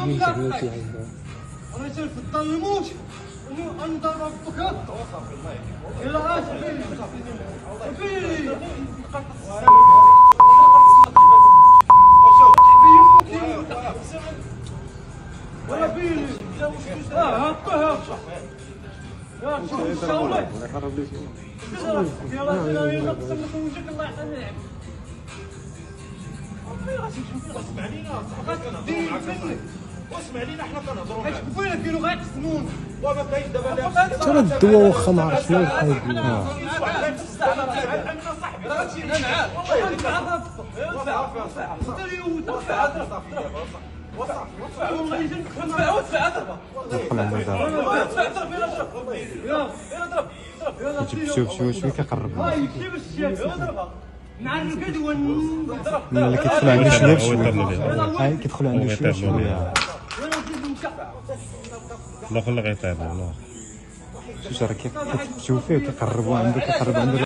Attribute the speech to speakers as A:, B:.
A: انا جاي في الظل يموت انضرب بكات الى اسفل ولا بيلي هكا يا
B: واسمع لينا حنا كنهضروا
A: معاك فين كيلو غير السنون
B: وما كاينش دابا
C: ترى الدواء واخا ما عرفتش شنو الحايد شوف شوي كيقرب ملي كيدخل عنده شويه بشويه كيدخل عنده شويه بشويه
D: لا خلي غيطيب والله
C: شوف راه كيشوف فيه كيقربوا عنده